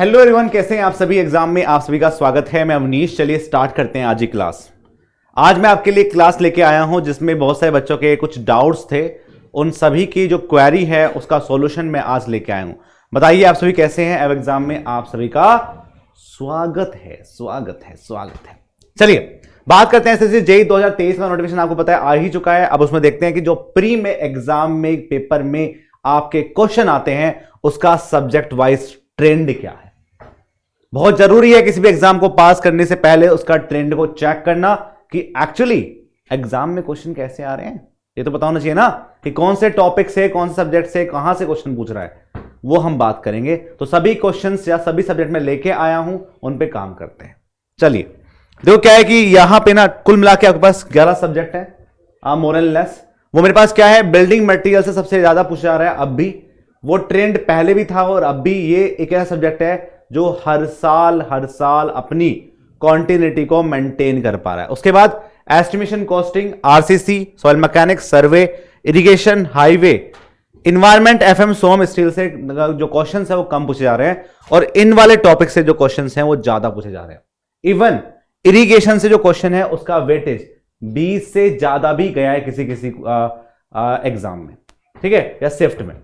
Hello everyone, कैसे हैं आप सभी। एग्जाम में आप सभी का स्वागत है। मैं अवनीश। चलिए स्टार्ट करते हैं आज की क्लास। आज मैं आपके लिए क्लास लेके आया हूं जिसमें बहुत सारे बच्चों के कुछ डाउट्स थे। उन सभी की जो क्वेरी है उसका सॉल्यूशन मैं आज लेके आया हूं। बताइए आप सभी कैसे हैं। अब एग्जाम में आप सभी का स्वागत है, स्वागत है, स्वागत है। चलिए बात करते हैं। जैसे जेईई 2023 का नोटिफिकेशन आपको पता है आ ही चुका है। अब उसमें देखते हैं कि जो प्री में एग्जाम में पेपर में आपके क्वेश्चन आते हैं उसका सब्जेक्ट वाइज ट्रेंड क्या है। बहुत जरूरी है किसी भी एग्जाम को पास करने से पहले उसका ट्रेंड को चेक करना कि एक्चुअली एग्जाम में क्वेश्चन कैसे आ रहे हैं। ये तो पता होना चाहिए ना कि कौन से टॉपिक से, कौन से सब्जेक्ट से, कहां से क्वेश्चन पूछ रहा है। वो हम बात करेंगे। तो सभी क्वेश्चंस या सभी सब्जेक्ट में लेके आया हूं, उन पे काम करते हैं। चलिए देखो क्या है कि यहां पे ना कुल मिला के आपके पास 11 सब्जेक्ट है मोर एंड लेस। वो मेरे पास क्या है, बिल्डिंग मटेरियल से सबसे ज्यादा पूछा जा रहा है। अब भी वो ट्रेंड पहले भी था और अब भी ये एक ऐसा सब्जेक्ट है जो हर साल अपनी कॉन्टिन्यूटी को मेंटेन कर पा रहा है। उसके बाद estimation, costing, RCC, soil mechanics, survey, irrigation, highway, environment, FM, SOM, steel से जो क्वेश्चंस है वो कम पूछे जा रहे हैं और इन वाले टॉपिक से जो क्वेश्चंस हैं वो ज्यादा पूछे जा रहे हैं। इवन इरिगेशन से जो क्वेश्चन है उसका वेटेज 20 से ज्यादा भी गया है किसी किसी एग्जाम में, ठीक है, या शिफ्ट में।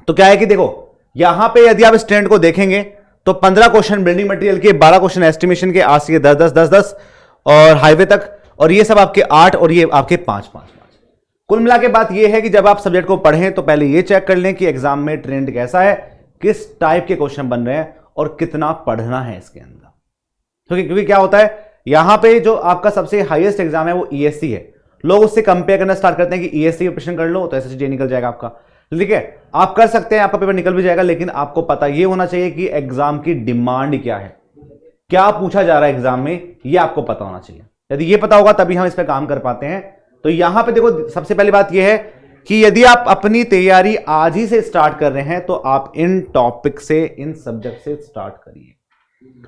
तो क्या है कि देखो यहां पे यदि आप इस ट्रेंड को देखेंगे तो 15 क्वेश्चन बिल्डिंग मटेरियल के, 12 क्वेश्चन एस्टिमेशन के, 80 के 10 और हाईवे तक, और ये सब आपके 8 और ये आपके 5। कुल मिला के बात ये है कि जब आप सब्जेक्ट को पढ़ें तो पहले ये चेक कर लें कि एग्जाम में ट्रेंड कैसा है, किस टाइप के क्वेश्चन बन रहे हैं और कितना पढ़ना है इसके अंदर। क्योंकि क्या होता है यहां पे जो आपका सबसे हाईएस्ट एग्जाम है वो ईएससी है। लोग उससे कंपेयर करना स्टार्ट करते हैं कि ईएससी का प्रश्न कर लो तो एसएससी निकल जाएगा आपका। ठीक है, आप कर सकते हैं, आपका पेपर निकल भी जाएगा, लेकिन आपको पता यह होना चाहिए कि एग्जाम की डिमांड क्या है, क्या पूछा जा रहा है एग्जाम में, यह आपको पता होना चाहिए। यदि यह पता होगा तभी हम इस पर काम कर पाते हैं। तो यहां पे देखो सबसे पहली बात यह है कि यदि आप अपनी तैयारी आज ही से स्टार्ट कर रहे हैं तो आप इन टॉपिक से, इन सब्जेक्ट से स्टार्ट करिए।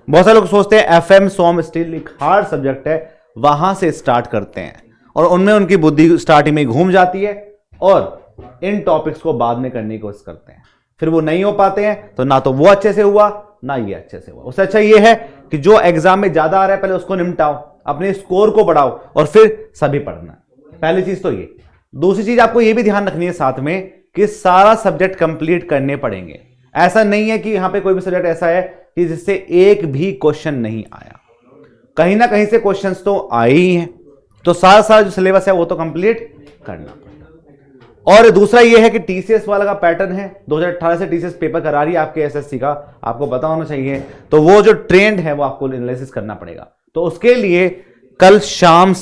बहुत सारे लोग सोचते हैं एफएम, सोम, स्टील एक हार्ड सब्जेक्ट है, वहां से स्टार्ट करते हैं और उनमें उनकी बुद्धि स्टार्टिंग में घूम जाती है और इन टॉपिक्स को बाद में करने की कोशिश करते हैं, फिर वो नहीं हो पाते हैं। तो ना तो वो अच्छे से हुआ ना ये अच्छे से हुआ। उससे अच्छा ये है कि जो एग्जाम में ज्यादा आ रहा है पहले उसको निपटाओ, अपने स्कोर को बढ़ाओ और फिर सभी पढ़ना। पहली चीज तो ये। दूसरी चीज आपको ये भी ध्यान रखनी है साथ में कि सारा सब्जेक्ट कंप्लीट करने पड़ेंगे। ऐसा नहीं है कि यहां पे कोई भी सब्जेक्ट ऐसा है कि जिससे एक भी क्वेश्चन नहीं आया, कहीं ना कहीं से क्वेश्चन तो आए ही हैं। तो सारा जो सिलेबस है वो तो कंप्लीट करना पड़ेगा। और दूसरा ये है कि टीसीएस वाला का पैटर्न है, 2018 से टीसीएस पेपर करा रही है आपके एसएससी का, आपको पता होना चाहिए। तो वो जो ट्रेंड है वो आपको एनालिसिस करना पड़ेगा। तो उसके लिए कल शाम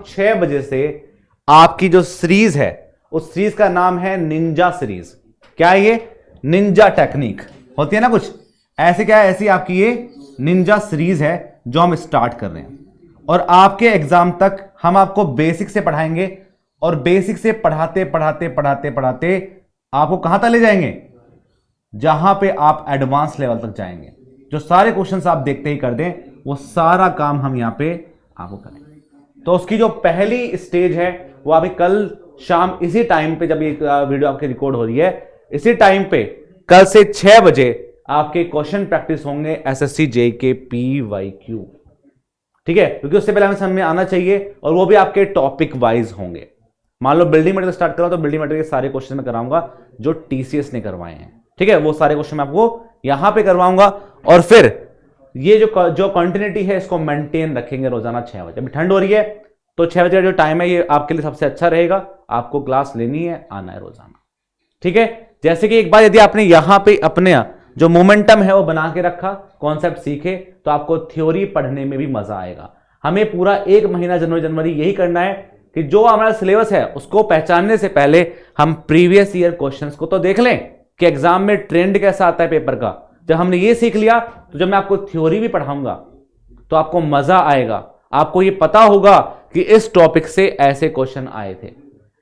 6 बजे से आपकी जो सीरीज है उस सीरीज का नाम है निंजा सीरीज। क्या है ये? निंजा टेक्निक होती है ना कुछ ऐसे। क्या है? ऐसी आपकी ये निंजा सीरीज है जो हम स्टार्ट कर रहे हैं और आपके एग्जाम तक हम आपको बेसिक से पढ़ाएंगे और बेसिक से पढ़ाते आपको कहां तक ले जाएंगे, जहां पे आप एडवांस लेवल तक जाएंगे। जो सारे क्वेश्चंस आप देखते ही कर दें वो सारा काम हम यहां पे आपको करेंगे। तो उसकी जो पहली स्टेज है वो अभी कल शाम इसी टाइम पे, जब ये वीडियो आपकी रिकॉर्ड हो रही है इसी टाइम पे कल से 6 बजे आपके क्वेश्चन प्रैक्टिस होंगे एसएससी जेईई के पीवाईक्यू। ठीक है, क्योंकि उससे पहले हमें समझ में आना चाहिए और वो भी आपके टॉपिक वाइज होंगे। मान लो बिल्डिंग मटेरियल स्टार्ट करो तो बिल्डिंग मटेरियल के सारे क्वेश्चन मैं कराऊंगा जो टीसीएस ने करवाए हैं। ठीक है, वो सारे क्वेश्चन मैं आपको यहां पे करवाऊंगा और फिर ये जो कंटिन्यूटी है इसको मेंटेन रखेंगे रोजाना 6 बजे। अभी ठंड हो रही है तो 6 बजे का जो टाइम है ये आपके लिए सबसे अच्छा रहेगा। आपको क्लास लेनी है, आना है रोजाना। ठीक है, जैसे कि एक बार यदि आपने यहां पे अपने जो मोमेंटम है वो बना के रखा, कॉन्सेप्ट सीखे, तो आपको थ्योरी पढ़ने में भी मजा आएगा। हमें पूरा 1 महीना जनवरी यही करना है कि जो हमारा सिलेबस है उसको पहचानने से पहले हम प्रीवियस ईयर क्वेश्चंस को तो देख लें कि एग्जाम में ट्रेंड कैसा आता है पेपर का। जब हमने ये सीख लिया तो जब मैं आपको थ्योरी भी पढ़ाऊंगा तो आपको मजा आएगा। आपको ये पता होगा कि इस टॉपिक से ऐसे क्वेश्चन आए थे।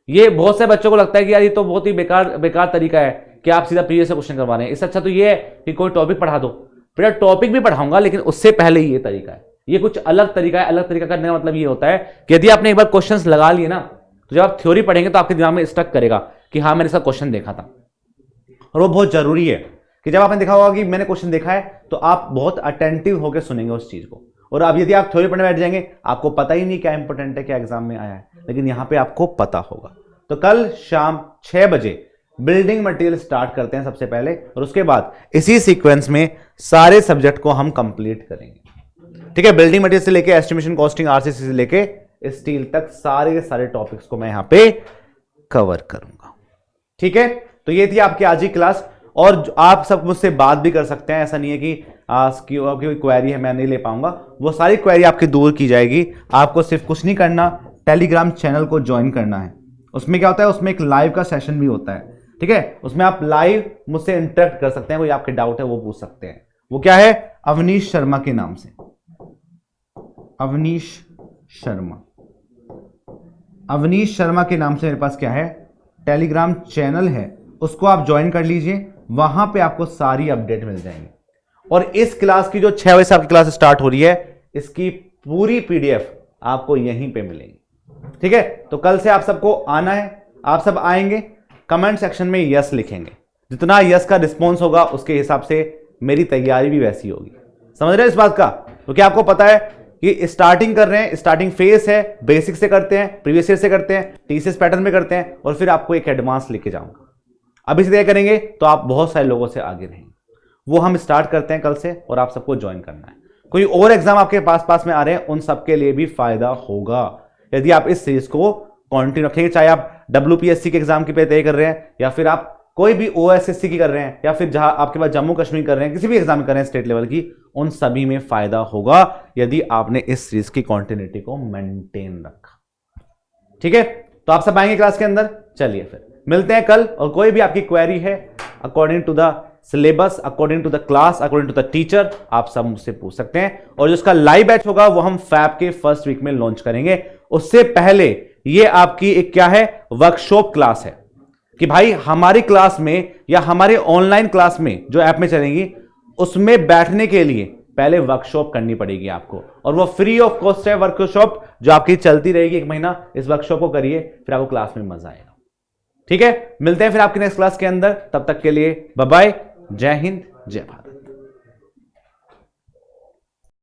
ये बहुत से बच्चों को लगता है कि यार ये तो बहुत ही बेकार तरीका है कि आप सीधा प्रीवियस क्वेश्चन करवा रहे हैं। इससे अच्छा तो ये है कि कोई टॉपिक पढ़ा दो। बेटा टॉपिक भी पढ़ाऊंगा लेकिन उससे पहले ही ये तरीका है। ये कुछ अलग तरीका है। अलग तरीका करने का मतलब ये होता है कि यदि आपने एक बार क्वेश्चंस लगा लिए ना तो जब आप थ्योरी पढ़ेंगे तो आपके दिमाग में स्टक करेगा कि हाँ मैंने इसका क्वेश्चन देखा था। और वो बहुत जरूरी है कि जब आपने देखा होगा कि मैंने क्वेश्चन देखा है तो आप बहुत अटेंटिव होकर सुनेंगे उस चीज को। और अब यदि आप थ्योरी पढ़ने बैठ जाएंगे, आपको पता ही नहीं क्या इंपॉर्टेंट है, क्या एग्जाम में आया है, लेकिन यहां पे आपको पता होगा। तो कल शाम 6 बजे बिल्डिंग मटेरियल स्टार्ट करते हैं सबसे पहले, और उसके बाद इसी सीक्वेंस में सारे सब्जेक्ट को हम कंप्लीट करेंगे। ठीक है, बिल्डिंग मटेरियल से लेके एस्टिमेशन, कॉस्टिंग, आरसीसी से लेके स्टील तक सारे के सारे टॉपिक्स को मैं यहां पे कवर करूंगा। ठीक है, तो ये थी आपकी आज की क्लास। और आप सब मुझसे बात भी कर सकते हैं, ऐसा नहीं है कि आपकी कोई क्वेरी है मैं नहीं ले पाऊंगा, वो सारी क्वेरी आपकी दूर की जाएगी। आपको सिर्फ कुछ नहीं करना, टेलीग्राम चैनल को ज्वाइन करना है। उसमें क्या होता है, उसमें एक लाइव का सेशन भी होता है। ठीक है, उसमें आप लाइव मुझसे इंटरेक्ट कर सकते हैं, कोई आपके डाउट है वो पूछ सकते हैं। वो क्या है, अवनीश शर्मा के नाम से, अवनीश शर्मा, अवनीश शर्मा के नाम से मेरे पास क्या है, टेलीग्राम चैनल है, उसको आप ज्वाइन कर लीजिए। वहां पे आपको सारी अपडेट मिल जाएंगी। और इस क्लास की जो 6 बजे से आपकी क्लास स्टार्ट हो रही है, इसकी पूरी पीडीएफ आपको यहीं पे मिलेगी। ठीक है, तो कल से आप सबको आना है, आप सब आएंगे, कमेंट सेक्शन में यस लिखेंगे। जितना यस का रिस्पॉन्स होगा उसके हिसाब से मेरी तैयारी भी वैसी होगी। समझ रहे हैं इस बात का? तो क्या आपको पता है कि स्टार्टिंग कर रहे हैं, स्टार्टिंग फेज है, बेसिक से करते हैं, प्रीवियस ईयर से करते हैं, टीसीएस पैटर्न में करते हैं, और फिर आपको एक एडवांस लेके जाऊंगा। अभी से तय करेंगे तो आप बहुत सारे लोगों से आगे रहेंगे। वो हम स्टार्ट करते हैं कल से, और आप सबको ज्वाइन करना है। कोई और एग्जाम आपके पास में आ रहे हैं, उन सबके लिए भी फायदा होगा यदि आप इस सीरीज को कंटिन्यू रखेंगे। चाहे आप WPSC के एग्जाम की तैयारी कर रहे हैं, या फिर आप कोई भी OSSC की कर रहे हैं, या फिर जहां आपके पास जम्मू कश्मीर कर रहे हैं, किसी भी एग्जाम कर रहे हैं स्टेट लेवल की, उन सभी में फायदा होगा यदि आपने इस सीरीज की कंटिन्यूटी को मेंटेन रखा। ठीक है, तो आप सब आएंगे क्लास के अंदर। चलिए फिर मिलते हैं कल, और कोई भी आपकी क्वेरी है according to the syllabus, according to the class, according to the teacher, आप सब मुझसे पूछ सकते हैं। और जो उसका लाइव बैच होगा वो हम फैब के फर्स्ट वीक में लॉन्च करेंगे। उससे पहले ये आपकी एक क्या है, वर्कशॉप क्लास है, कि भाई हमारी क्लास में या हमारे ऑनलाइन क्लास में जो ऐप में चलेंगी, उसमें बैठने के लिए पहले वर्कशॉप करनी पड़ेगी आपको, और वो फ्री ऑफ कॉस्ट है वर्कशॉप, जो आपकी चलती रहेगी 1 महीना। इस वर्कशॉप को करिए, फिर आपको क्लास में मजा आएगा। ठीक है, मिलते हैं फिर आपकी नेक्स्ट क्लास के अंदर। तब तक के लिए बाय बाय, जय हिंद, जय भारत।